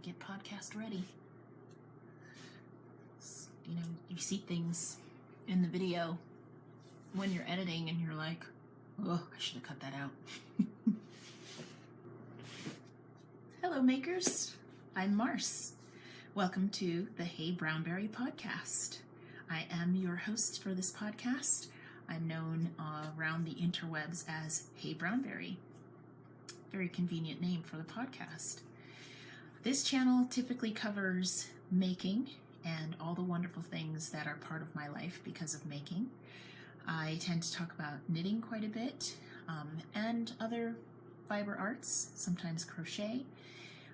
get podcast ready. You know, you see things in the video when you're editing and you're like, oh, I should have cut that out. Hello makers, I'm Mars. Welcome to the heyBrownBerry podcast. I am your host for this podcast. I'm known around the interwebs as heyBrownBerry. Very convenient name for the podcast. This channel typically covers making and all the wonderful things that are part of my life because of making. I tend to talk about knitting quite a bit and other fiber arts, sometimes crochet.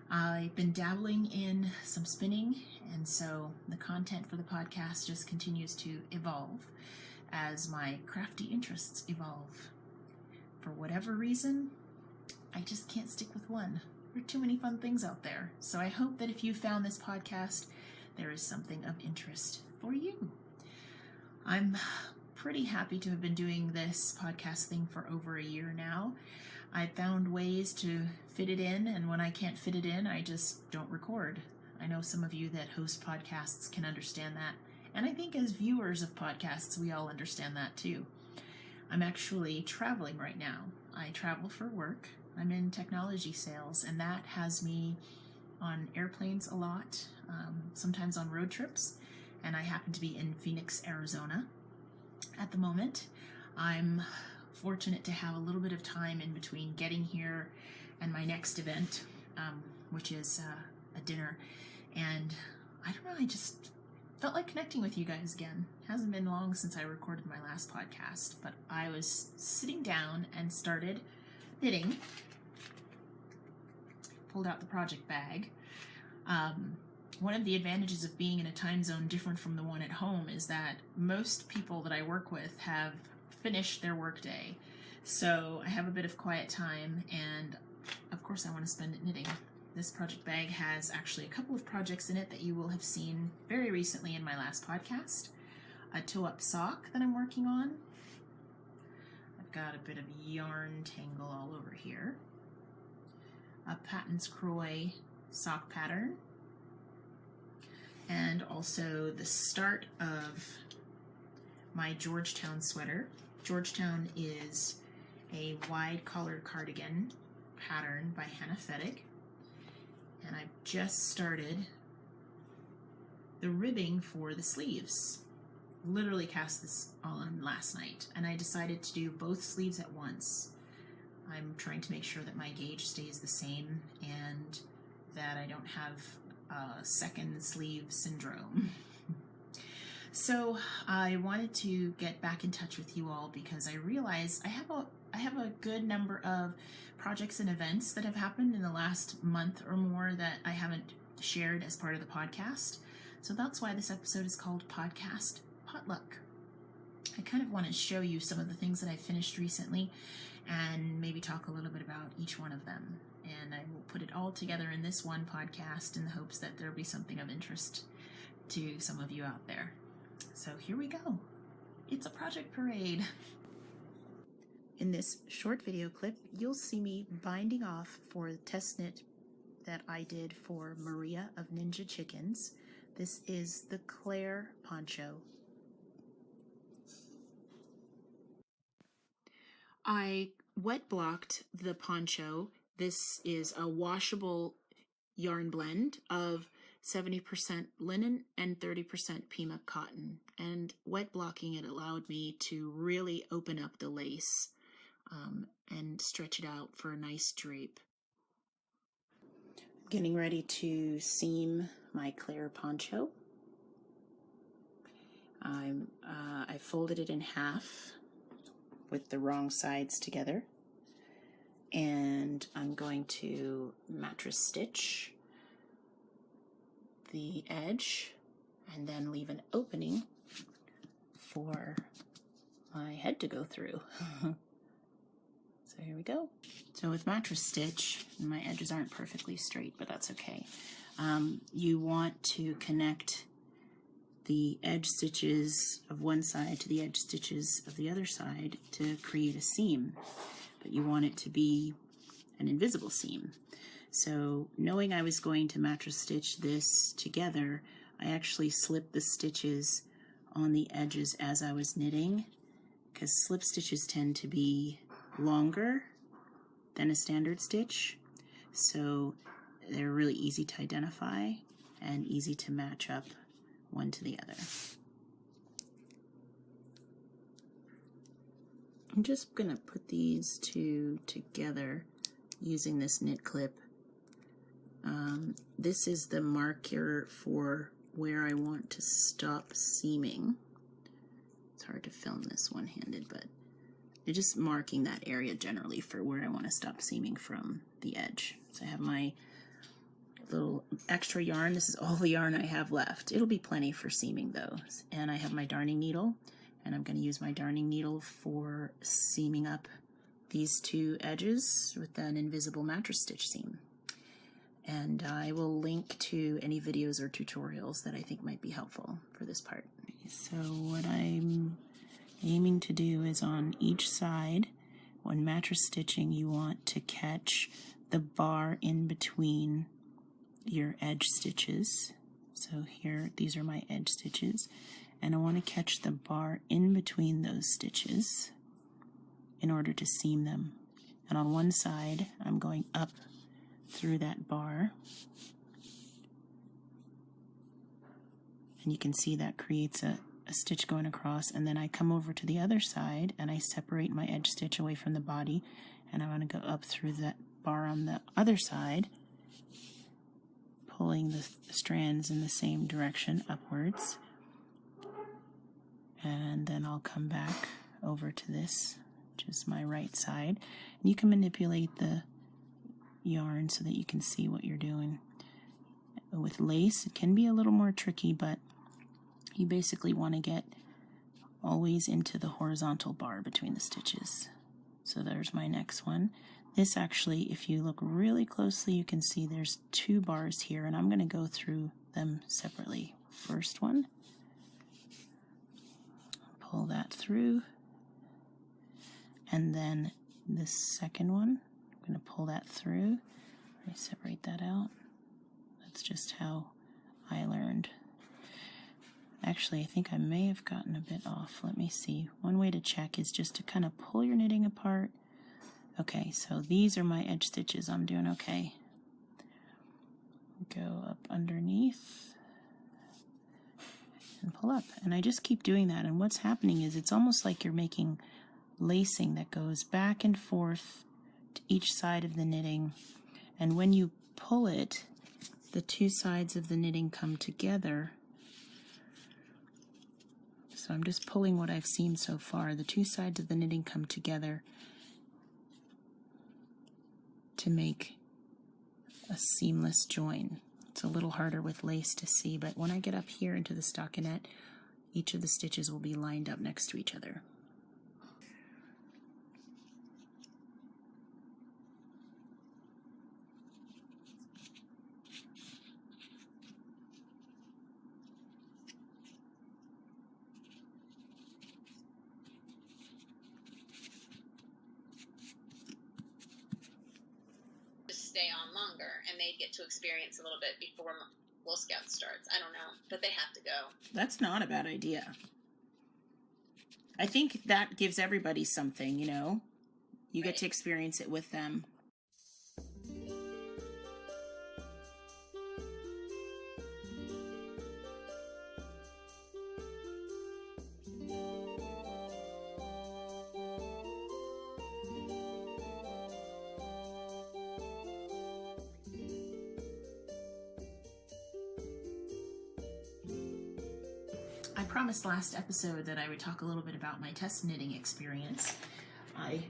I've been dabbling in some spinning, and so the content for the podcast just continues to evolve as my crafty interests evolve. For whatever reason, I just can't stick with one. There are too many fun things out there. So I hope that if you found this podcast, there is something of interest for you. I'm pretty happy to have been doing this podcast thing for over a year now. I found ways to fit it in, and when I can't fit it in, I just don't record. I know some of you that host podcasts can understand that, and I think as viewers of podcasts, we all understand that too. I'm actually traveling right now. I travel for work. I'm in technology sales, and that has me on airplanes a lot, sometimes on road trips, and I happen to be in Phoenix, Arizona at the moment. I'm fortunate to have a little bit of time in between getting here and my next event, which is a dinner, and I don't know, I just felt like connecting with you guys again. It hasn't been long since I recorded my last podcast, but I was sitting down and started knitting. Pulled out the project bag. One of the advantages of being in a time zone different from the one at home is that most people that I work with have finished their workday. So I have a bit of quiet time, and of course I want to spend it knitting. This project bag has actually a couple of projects in it that you will have seen very recently in my last podcast. A toe-up sock that I'm working on. I've got a bit of yarn tangle all over here. A Patton's Croy sock pattern, and also the start of my Georgetown sweater. Georgetown is a wide collared cardigan pattern by Hannah Fettig, and I've just started the ribbing for the sleeves. Literally cast this on last night, and I decided to do both sleeves at once. I'm trying to make sure that my gauge stays the same and that I don't have second sleeve syndrome. So I wanted to get back in touch with you all because I realized I have a good number of projects and events that have happened in the last month or more that I haven't shared as part of the podcast. So that's why this episode is called Podcast Potluck. I kind of want to show you some of the things that I finished recently and maybe talk a little bit about each one of them. And I will put it all together in this one podcast in the hopes that there'll be something of interest to some of you out there. So here we go. It's a project parade. In this short video clip, you'll see me binding off for the test knit that I did for Maria of NinjaChickens. This is the Claire Poncho. I wet blocked the poncho. This is a washable yarn blend of 70% linen and 30% Pima cotton. And wet blocking it allowed me to really open up the lace and stretch it out for a nice drape. I'm getting ready to seam my Claire poncho. I folded it in half with the wrong sides together, and I'm going to mattress stitch the edge and then leave an opening for my head to go through. So here we go. So with mattress stitch, my edges aren't perfectly straight, but that's okay. You want to connect the edge stitches of one side to the edge stitches of the other side to create a seam, but you want it to be an invisible seam. So knowing I was going to mattress stitch this together, I actually slipped the stitches on the edges as I was knitting, because slip stitches tend to be longer than a standard stitch, so they're really easy to identify and easy to match up one to the other. I'm just going to put these two together using this knit clip. This is the marker for where I want to stop seaming. It's hard to film this one-handed, but you're just marking that area generally for where I want to stop seaming from the edge. So I have my little extra yarn. This is all the yarn I have left. It'll be plenty for seaming though. And I have my darning needle, and I'm going to use my darning needle for seaming up these two edges with an invisible mattress stitch seam. And I will link to any videos or tutorials that I think might be helpful for this part. So what I'm aiming to do is on each side, when mattress stitching, you want to catch the bar in between your edge stitches. So here, these are my edge stitches, and I want to catch the bar in between those stitches in order to seam them. And on one side, I'm going up through that bar, and you can see that creates a stitch going across, and then I come over to the other side and I separate my edge stitch away from the body, and I want to go up through that bar on the other side, pulling the strands in the same direction upwards, and then I'll come back over to this, which is my right side. And you can manipulate the yarn so that you can see what you're doing. With lace, it can be a little more tricky, but you basically want to get always into the horizontal bar between the stitches. So there's my next one. This actually, if you look really closely, you can see there's two bars here, and I'm going to go through them separately. First one, pull that through, and then this second one, I'm going to pull that through. Let me separate that out. That's just how I learned. Actually, I think I may have gotten a bit off. Let me see. One way to check is just to kind of pull your knitting apart. Okay, so these are my edge stitches. I'm doing okay. Go up underneath and pull up. And I just keep doing that. And what's happening is it's almost like you're making lacing that goes back and forth to each side of the knitting. And when you pull it, the two sides of the knitting come together. So I'm just pulling what I've seamed so far. The two sides of the knitting come together to make a seamless join. It's a little harder with lace to see, but when I get up here into the stockinette, each of the stitches will be lined up next to each other. Stay on longer, and they get to experience a little bit before Girl Scouts starts. I don't know, but they have to go. That's not a bad idea. I think that gives everybody something, you know? You get to experience it with them. I promised last episode that I would talk a little bit about my test knitting experience. I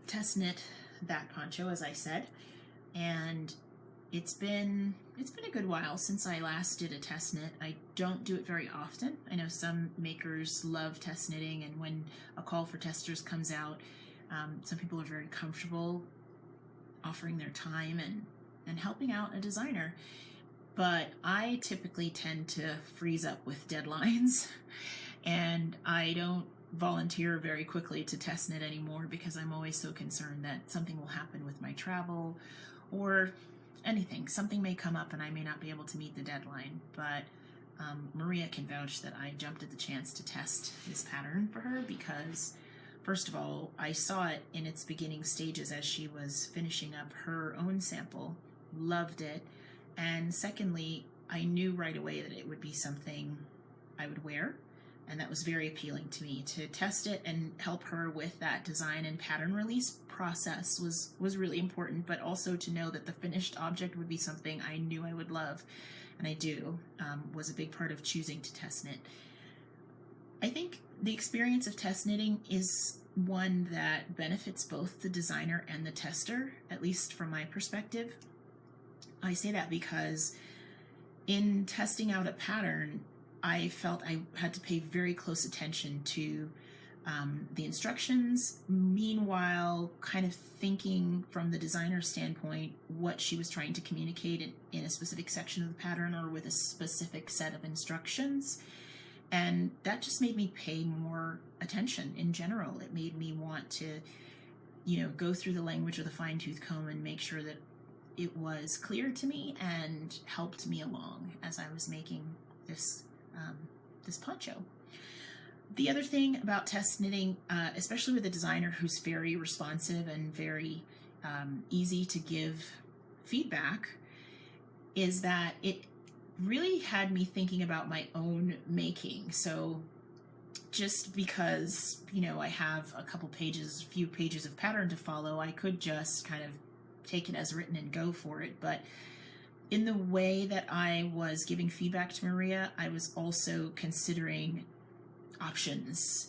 test knit that poncho, as I said, and it's been a good while since I last did a test knit. I don't do it very often. I know some makers love test knitting, and when a call for testers comes out, some people are very comfortable offering their time and helping out a designer. But I typically tend to freeze up with deadlines, and I don't volunteer very quickly to test knit anymore because I'm always so concerned that something will happen with my travel, or anything. Something may come up and I may not be able to meet the deadline, but Maria can vouch that I jumped at the chance to test this pattern for her because, first of all, I saw it in its beginning stages as she was finishing up her own sample, loved it, and secondly, I knew right away that it would be something I would wear, and that was very appealing to me. To test it and help her with that design and pattern release process was really important, but also to know that the finished object would be something I knew I would love, and I do, was a big part of choosing to test knit. I think the experience of test knitting is one that benefits both the designer and the tester, at least from my perspective. I say that because in testing out a pattern, I felt I had to pay very close attention to the instructions, meanwhile kind of thinking from the designer's standpoint what she was trying to communicate in a specific section of the pattern or with a specific set of instructions. And that just made me pay more attention in general. It made me want to, go through the language with a fine-tooth comb and make sure that it was clear to me and helped me along as I was making this poncho. The other thing about test knitting, especially with a designer who's very responsive and very easy to give feedback, is that it really had me thinking about my own making. So just because, I have a few pages of pattern to follow, I could just kind of take it as written and go for it. But in the way that I was giving feedback to Maria, I was also considering options.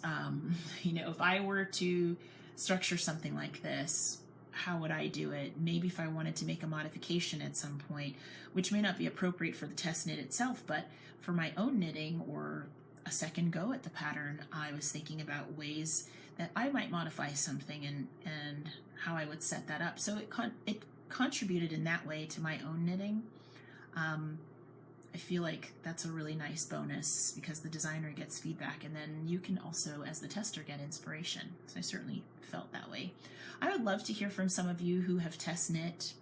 If I were to structure something like this, how would I do it? Maybe if I wanted to make a modification at some point, which may not be appropriate for the test knit itself, but for my own knitting or a second go at the pattern, I was thinking about ways that I might modify something and how I would set that up. So it contributed in that way to my own knitting. I feel like that's a really nice bonus because the designer gets feedback and then you can also, as the tester, get inspiration. So I certainly felt that way. I would love to hear from some of you who have test knit,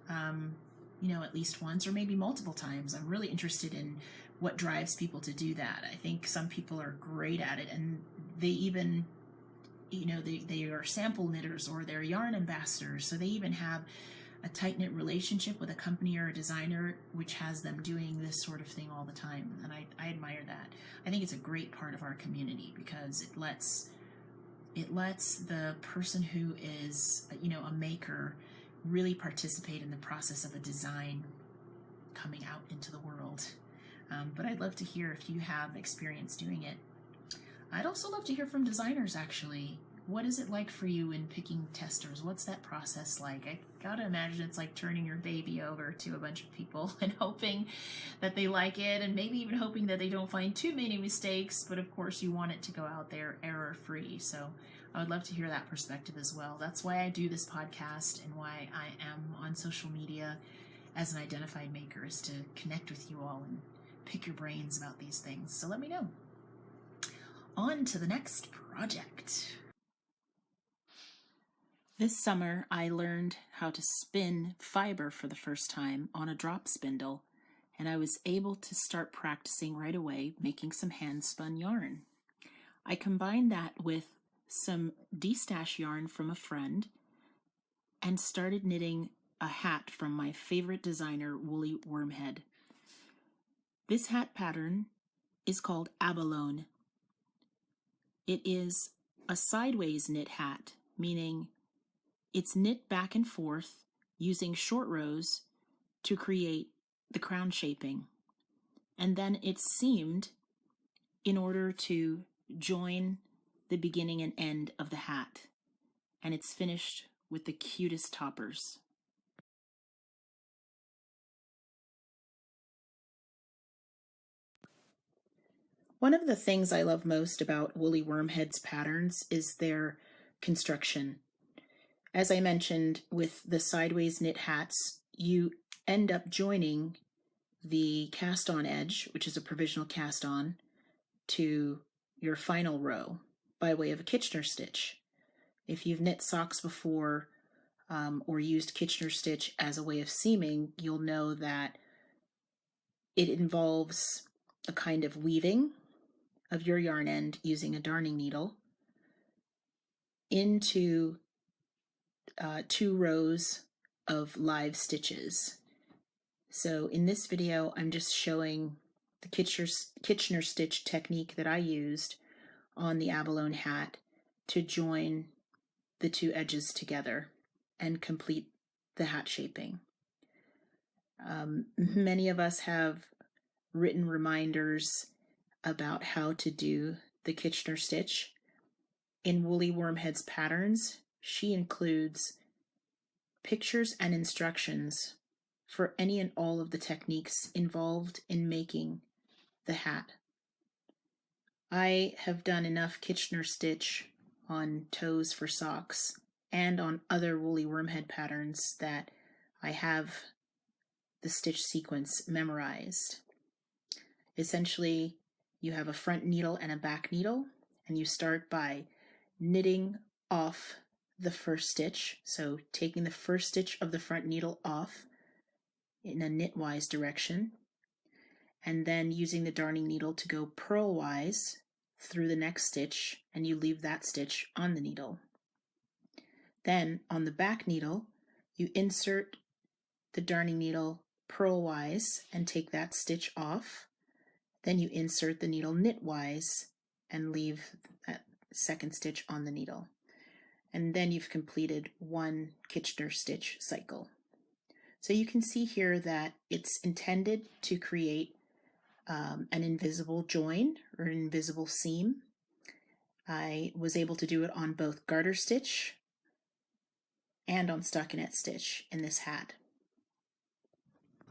at least once or maybe multiple times. I'm really interested in what drives people to do that. I think some people are great at it and they even, they are sample knitters or they're yarn ambassadors. So they even have a tight-knit relationship with a company or a designer which has them doing this sort of thing all the time, and I admire that. I think it's a great part of our community because it lets the person who is a maker really participate in the process of a design coming out into the world. But I'd love to hear if you have experience doing it. I'd also love to hear from designers, actually. What is it like for you in picking testers? What's that process like? I gotta imagine it's like turning your baby over to a bunch of people and hoping that they like it and maybe even hoping that they don't find too many mistakes, but of course you want it to go out there error-free. So I would love to hear that perspective as well. That's why I do this podcast and why I am on social media as an identified maker, is to connect with you all and pick your brains about these things. So let me know. On to the next project. This summer, I learned how to spin fiber for the first time on a drop spindle, and I was able to start practicing right away making some hand-spun yarn. I combined that with some D-stash yarn from a friend and started knitting a hat from my favorite designer, Woolly Wormhead. This hat pattern is called Abalone. It is a sideways knit hat, meaning it's knit back and forth using short rows to create the crown shaping. And then it's seamed in order to join the beginning and end of the hat. And it's finished with the cutest toppers. One of the things I love most about Woolly Wormhead's patterns is their construction. As I mentioned, with the sideways knit hats, you end up joining the cast-on edge, which is a provisional cast-on, to your final row by way of a Kitchener stitch. If you've knit socks before, or used Kitchener stitch as a way of seaming, you'll know that it involves a kind of weaving of your yarn end using a darning needle into 2 rows of live stitches. So in this video, I'm just showing the Kitchener stitch technique that I used on the Abalone hat to join the 2 edges together and complete the hat shaping. Many of us have written reminders about how to do the Kitchener stitch. In Woolly Wormhead's patterns, she includes pictures and instructions for any and all of the techniques involved in making the hat. I have done enough Kitchener stitch on toes for socks and on other Woolly Wormhead patterns that I have the stitch sequence memorized. Essentially, you have a front needle and a back needle, and you start by knitting off the first stitch, so taking the first stitch of the front needle off in a knitwise direction, and then using the darning needle to go purlwise through the next stitch, and you leave that stitch on the needle. Then on the back needle, you insert the darning needle purlwise and take that stitch off. Then you insert the needle knitwise and leave that second stitch on the needle. And then you've completed 1 Kitchener stitch cycle. So you can see here that it's intended to create an invisible join or an invisible seam. I was able to do it on both garter stitch and on stockinette stitch in this hat.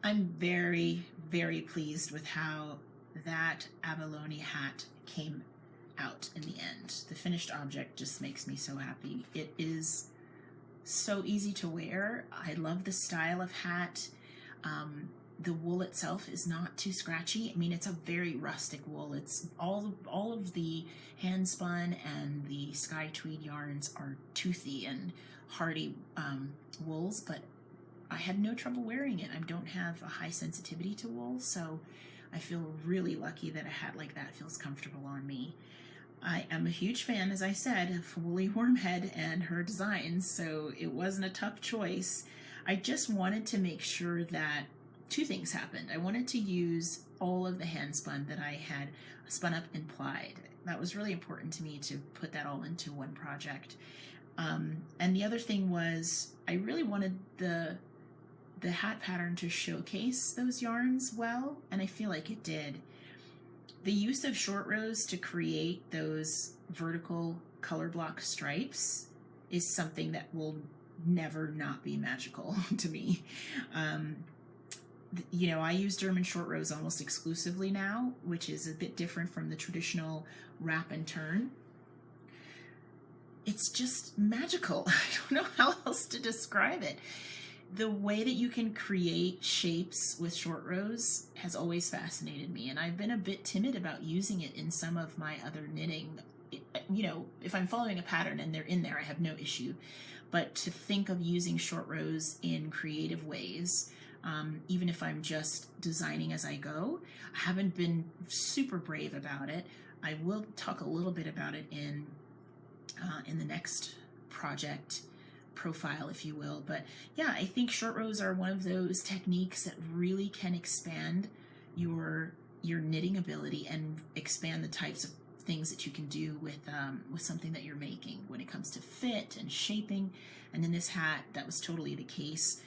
I'm very, very pleased with how that Abalone hat came out in the end. The finished object just makes me so happy. It is so easy to wear. I love the style of hat. The wool itself is not too scratchy. I mean, it's a very rustic wool. It's all of the handspun and the Skye Tweed yarns are toothy and hardy wools, but I had no trouble wearing it. I don't have a high sensitivity to wool, so I feel really lucky that a hat like that feels comfortable on me. I am a huge fan, as I said, of Woolly Wormhead and her designs, so it wasn't a tough choice. I just wanted to make sure that 2 things happened. I wanted to use all of the handspun that I had spun up and plied. That was really important to me to put that all into one project. And the other thing was I really wanted the hat pattern to showcase those yarns well, and I feel like it did. The use of short rows to create those vertical color block stripes is something that will never not be magical to me. You know, I use German short rows almost exclusively now, which is a bit different from the traditional wrap and turn. It's just magical. I don't know how else to describe it. The way that you can create shapes with short rows has always fascinated me, and I've been a bit timid about using it in some of my other knitting. You know, if I'm following a pattern and they're in there, I have no issue. But to think of using short rows in creative ways, even if I'm just designing as I go, I haven't been super brave about it. I will talk a little bit about it in the next project profile, if you will. But yeah, I think short rows are one of those techniques that really can expand your knitting ability and expand the types of things that you can do with something that you're making when it comes to fit and shaping. And in this hat, that was totally the case.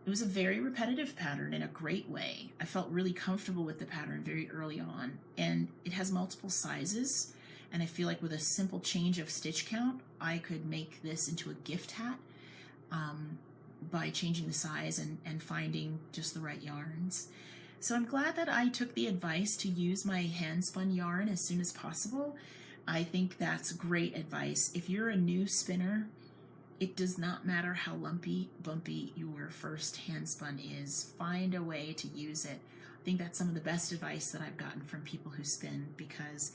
It was a very repetitive pattern in a great way. I felt really comfortable with the pattern very early on, and it has multiple sizes, and I feel like with a simple change of stitch count, I could make this into a gift hat by changing the size and finding just the right yarns. So I'm glad that I took the advice to use my hand spun yarn as soon as possible. I think that's great advice. If you're a new spinner, it does not matter how lumpy, bumpy your first hand spun is. Find a way to use it. I think that's some of the best advice that I've gotten from people who spin, because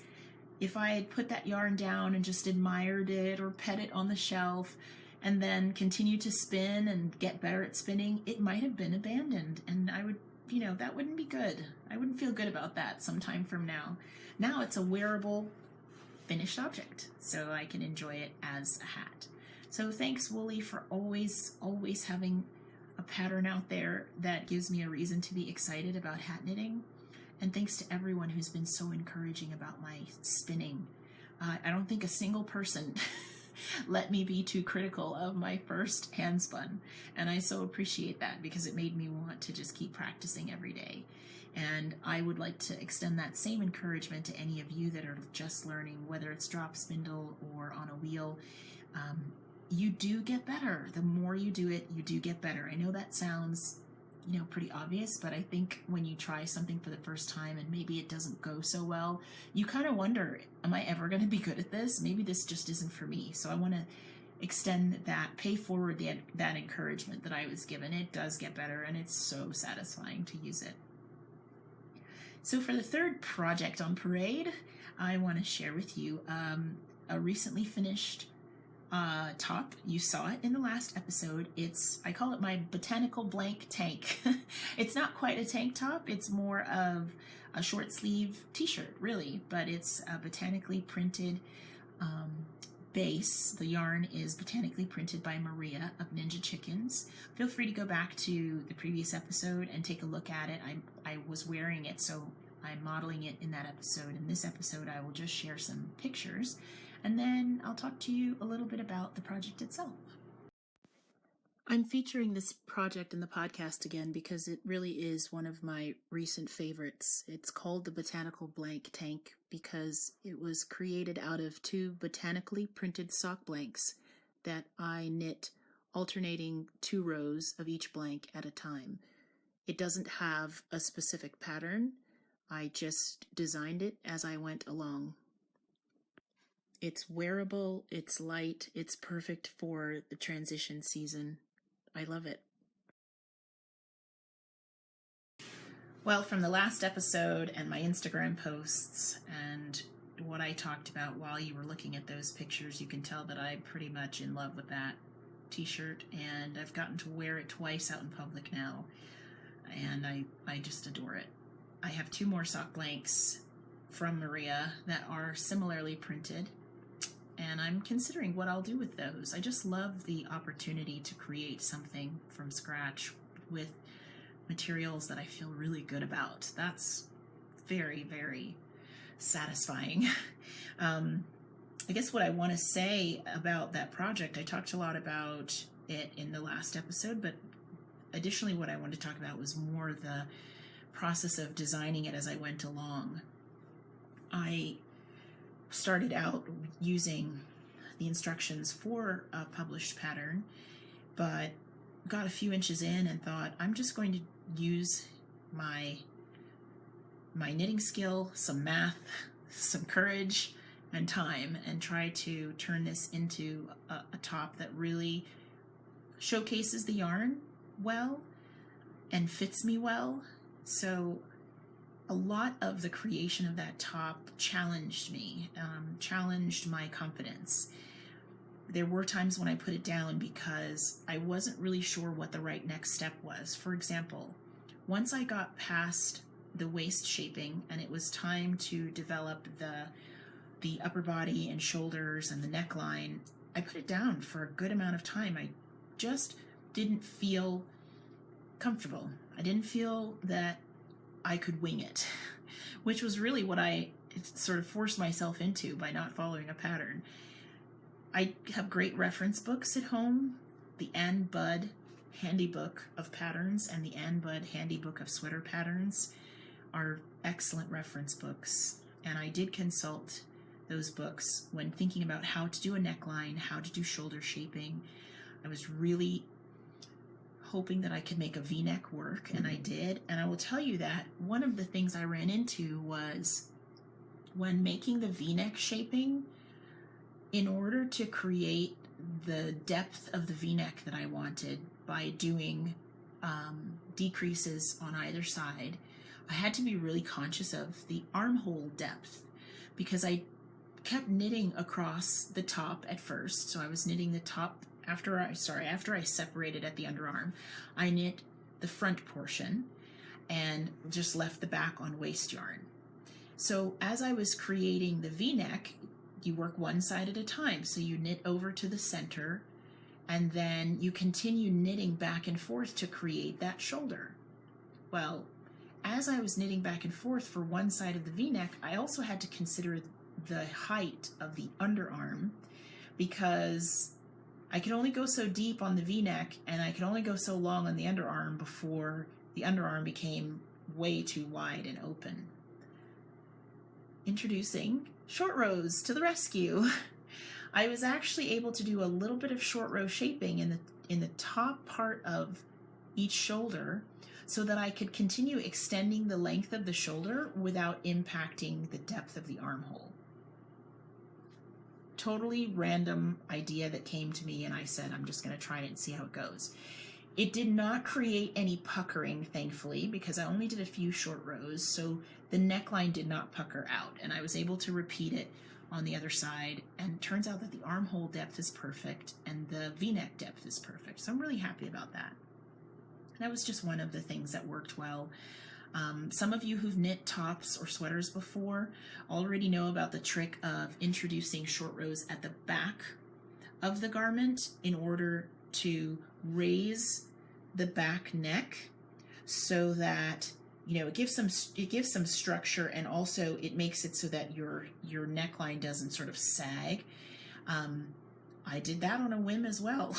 if I had put that yarn down and just admired it or pet it on the shelf, and then continue to spin and get better at spinning, it might have been abandoned. And I would, that wouldn't be good. I wouldn't feel good about that sometime from now. Now it's a wearable, finished object, so I can enjoy it as a hat. So thanks, Woolly, for always having a pattern out there that gives me a reason to be excited about hat knitting. And thanks to everyone who's been so encouraging about my spinning. I don't think a single person let me be too critical of my first handspun. And I so appreciate that, because it made me want to just keep practicing every day. And I would like to extend that same encouragement to any of you that are just learning, whether it's drop spindle or on a wheel. You do get better. The more you do it, you do get better. I know that sounds, pretty obvious, but I think when you try something for the first time and maybe it doesn't go so well, you kind of wonder, am I ever going to be good at this? Maybe this just isn't for me. So I want to extend that, pay forward that encouragement that I was given. It does get better, and it's so satisfying to use it. So for the third project on parade, I want to share with you a recently finished top. You saw it in the last episode. I call it my Botanical Blank Tank. It's not quite a tank top. It's more of a short sleeve t-shirt, really, but it's a botanically printed base. The yarn is botanically printed by Maria of NinjaChickens. Feel free to go back to the previous episode and take a look at it. I was wearing it, so I'm modeling it in that episode. In this episode, I will just share some pictures, and then I'll talk to you a little bit about the project itself. I'm featuring this project in the podcast again because it really is one of my recent favorites. It's called the Botanical Blank Tank because it was created out of 2 botanically printed sock blanks that I knit alternating 2 rows of each blank at a time. It doesn't have a specific pattern. I just designed it as I went along. It's wearable, it's light, it's perfect for the transition season. I love it. Well, from the last episode and my Instagram posts and what I talked about while you were looking at those pictures, you can tell that I'm pretty much in love with that t-shirt, and I've gotten to wear it twice out in public now, and I just adore it. I have 2 more sock blanks from Maria that are similarly printed, and I'm considering what I'll do with those. I just love the opportunity to create something from scratch with materials that I feel really good about. That's very, very satisfying. I guess what I want to say about that project, I talked a lot about it in the last episode, but additionally what I wanted to talk about was more the process of designing it as I went along. I started out using the instructions for a published pattern, but got a few inches in and thought, I'm just going to use my knitting skill, some math, some courage, and time, and try to turn this into a top that really showcases the yarn well and fits me well. So a lot of the creation of that top challenged me, challenged my confidence. There were times when I put it down because I wasn't really sure what the right next step was. For example, once I got past the waist shaping and it was time to develop the upper body and shoulders and the neckline, I put it down for a good amount of time. I just didn't feel comfortable. I didn't feel that I could wing it, which was really what I sort of forced myself into by not following a pattern. I have great reference books at home. The Ann Budd Handy Book of Patterns and the Ann Budd Handy Book of Sweater Patterns are excellent reference books, and I did consult those books when thinking about how to do a neckline, how to do shoulder shaping. I was really hoping that I could make a V-neck work, and I did. And I will tell you that one of the things I ran into was when making the V-neck shaping, in order to create the depth of the V-neck that I wanted by doing decreases on either side, I had to be really conscious of the armhole depth, because I kept knitting across the top at first. So I was knitting the top after I separated at the underarm, I knit the front portion and just left the back on waste yarn. So as I was creating the V-neck, you work one side at a time. So you knit over to the center, and then you continue knitting back and forth to create that shoulder. Well, as I was knitting back and forth for one side of the V-neck, I also had to consider the height of the underarm, because I could only go so deep on the V-neck and I could only go so long on the underarm before the underarm became way too wide and open. Introducing short rows to the rescue. I was actually able to do a little bit of short row shaping in the top part of each shoulder, so that I could continue extending the length of the shoulder without impacting the depth of the armhole. Totally random idea that came to me, and I said, I'm just going to try it and see how it goes. It did not create any puckering, thankfully, because I only did a few short rows, so the neckline did not pucker out, and I was able to repeat it on the other side, and it turns out that the armhole depth is perfect and the V-neck depth is perfect, so I'm really happy about that. That was just one of the things that worked well. Some of you who've knit tops or sweaters before already know about the trick of introducing short rows at the back of the garment in order to raise the back neck, so that, you know, it gives some structure, and also it makes it so that your neckline doesn't sort of sag. I did that on a whim as well.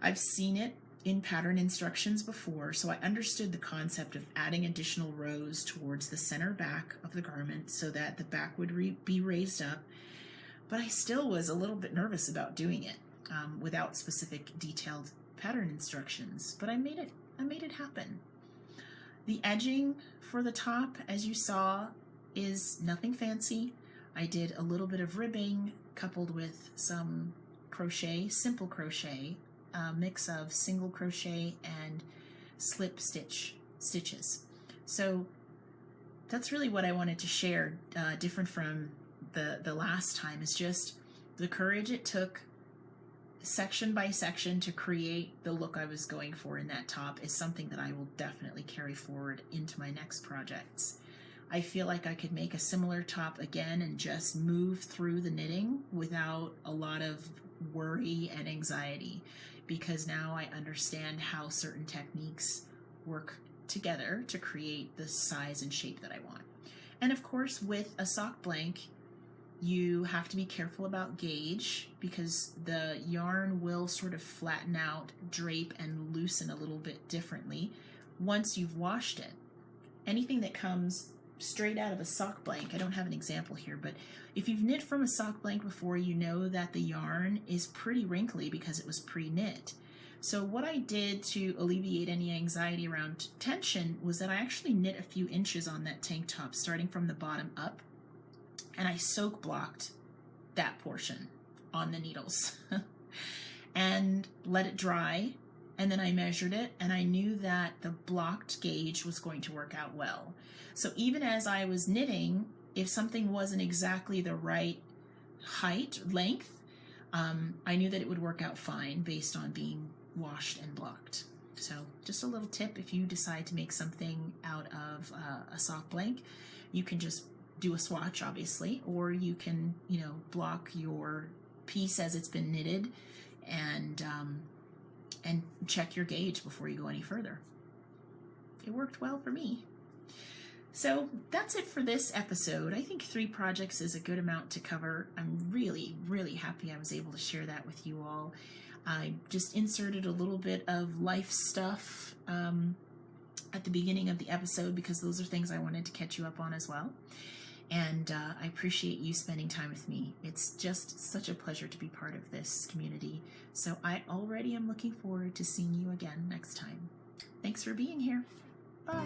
I've seen it in pattern instructions before, so I understood the concept of adding additional rows towards the center back of the garment so that the back would be raised up, but I still was a little bit nervous about doing it without specific detailed pattern instructions, but I made it happen. The edging for the top, as you saw, is nothing fancy. I did a little bit of ribbing coupled with some crochet, simple crochet, a mix of single crochet and slip stitches. So that's really what I wanted to share, different from the last time, is just the courage it took section by section to create the look I was going for in that top is something that I will definitely carry forward into my next projects. I feel like I could make a similar top again and just move through the knitting without a lot of worry and anxiety, because now I understand how certain techniques work together to create the size and shape that I want. And of course, with a sock blank, you have to be careful about gauge, because the yarn will sort of flatten out, drape, and loosen a little bit differently once you've washed it. Anything that comes straight out of a sock blank, I don't have an example here, but if you've knit from a sock blank before, you know that the yarn is pretty wrinkly because it was pre-knit. So what I did to alleviate any anxiety around tension was that I actually knit a few inches on that tank top, starting from the bottom up, and I soak blocked that portion on the needles and let it dry, and then I measured it, and I knew that the blocked gauge was going to work out well. So even as I was knitting, if something wasn't exactly the right height, length, I knew that it would work out fine based on being washed and blocked. So just a little tip: if you decide to make something out of a sock blank, you can just do a swatch, obviously, or you can, you know, block your piece as it's been knitted and check your gauge before you go any further. It worked well for me. So that's it for this episode. I think 3 projects is a good amount to cover. I'm really, really happy I was able to share that with you all. I just inserted a little bit of life stuff at the beginning of the episode, because those are things I wanted to catch you up on as well. And I appreciate you spending time with me. It's just such a pleasure to be part of this community. So I already am looking forward to seeing you again next time. Thanks for being here. Bye.